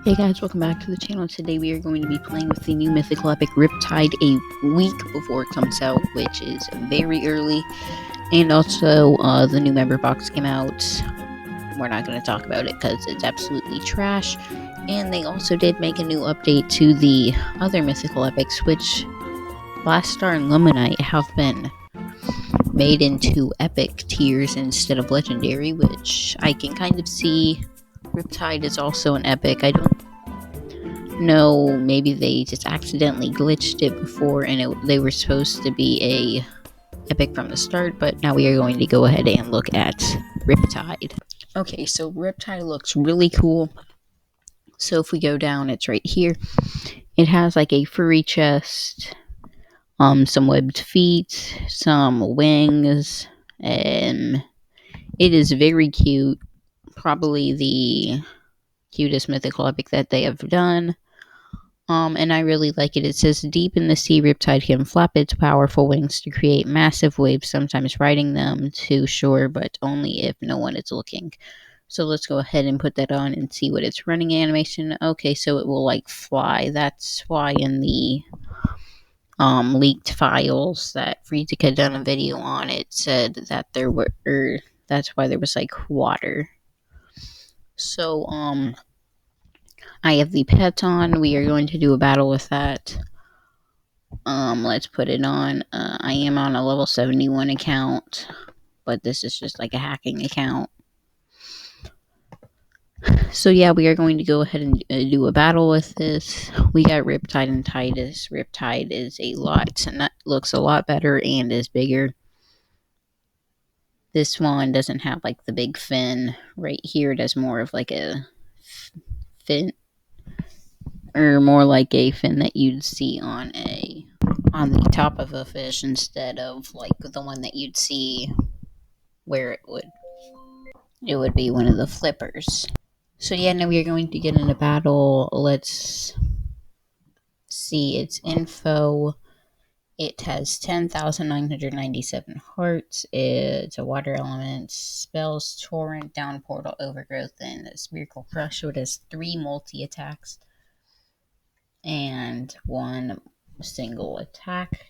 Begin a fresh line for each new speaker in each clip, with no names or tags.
Hey guys, welcome back to the channel. Today we are going to be playing with the new Mythical Epic Riptide a week before it comes out, which is very early. And also, the new member box came out. We're not going to talk about it because it's absolutely trash. And they also did make a new update to the other Mythical Epics, which Last Star and Luminite have been made into epic tiers instead of legendary, which I can kind of see. Riptide is also an epic. I don't know, maybe they just accidentally glitched it before and they were supposed to be a epic from the start, but now we are going to go ahead and look at Riptide. Okay, so Riptide looks really cool. So if we go down, it's right here. It has like a furry chest, some webbed feet, some wings, and it is very cute. Probably the cutest mythical epic that they have done. And I really like it. It says, deep in the sea, Riptide can flap its powerful wings to create massive waves, sometimes riding them to shore, but only if no one is looking. So let's go ahead and put that on and see what its running animation. Okay, so it will like fly. That's why in the leaked files that Prodigy had done a video on, it said that there were, that's why there was like water. So I have the pet on. We are going to do a battle with that. Let's put it on. I am on a level 71 account, but this is just like a hacking account. So yeah, we are going to go ahead and do a battle with this. We got Riptide and Tidus. Riptide is looks a lot better and is bigger. This one doesn't have like the big fin right here. It has more of like a fin, or more like a fin that you'd see on the top of a fish instead of like the one that you'd see where it would be one of the flippers. So yeah, now we are going to get in a battle. Let's see its info. It has 10,997 hearts. It's a water element, spells, torrent, down portal, overgrowth, and a spherical crush. So it has 3 multi-attacks and 1 single attack.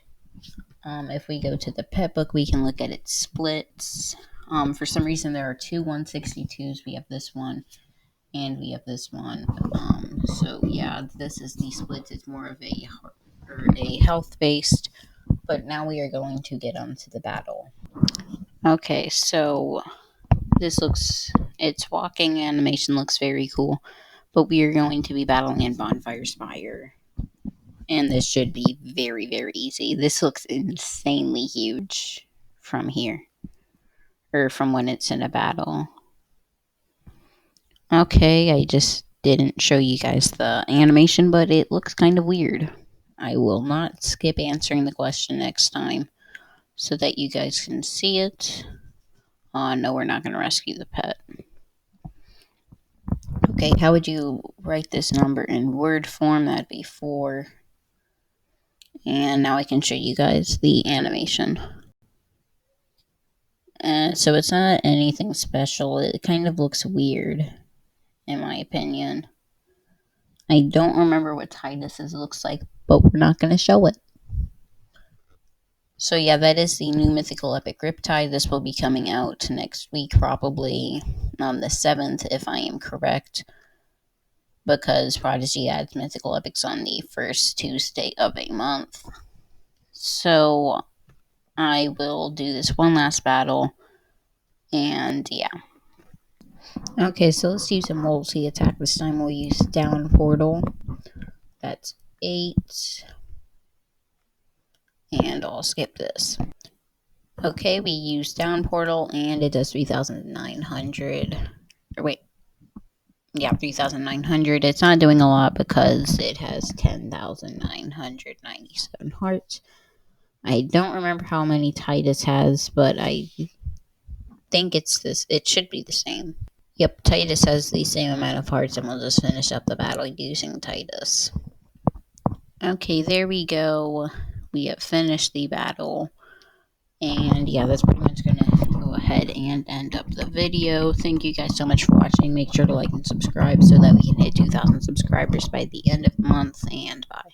If we go to the pet book, we can look at its splits. For some reason, there are 2 162s. We have this one, and we have this one. So yeah, this is the splits. It's more of a health based. But now we are going to get onto the battle. Okay, so its walking animation looks very cool. But we are going to be battling in Bonfire Spire. And this should be very, very easy. This looks insanely huge from here. Or from when it's in a battle. Okay, I just didn't show you guys the animation, but it looks kind of weird. I will not skip answering the question next time so that you guys can see it. No, we're not going to rescue the pet. Okay, how would you write this number in word form? That'd be 4. And now I can show you guys the animation. So it's not anything special. It kind of looks weird, in my opinion. I don't remember what tidus looks like, but we're not going to show it. So yeah, that is the new Mythical Epic Riptide. This will be coming out next week, probably on the 7th, if I am correct, because Prodigy adds Mythical Epics on the first Tuesday of a month. So I will do this one last battle, and yeah. Okay, so let's use a multi-attack. This time we'll use down portal. That's 8. And I'll skip this. Okay, we use down portal, and it does 3,900. Or wait. Yeah, 3,900. It's not doing a lot because it has 10,997 hearts. I don't remember how many tidus has, but I think it's this. It should be the same. Yep, tidus has the same amount of hearts, and we'll just finish up the battle using tidus. Okay, there we go. We have finished the battle. And yeah, that's pretty much going to go ahead and end up the video. Thank you guys so much for watching. Make sure to like and subscribe so that we can hit 2,000 subscribers. subscribers by the end of the month, and bye.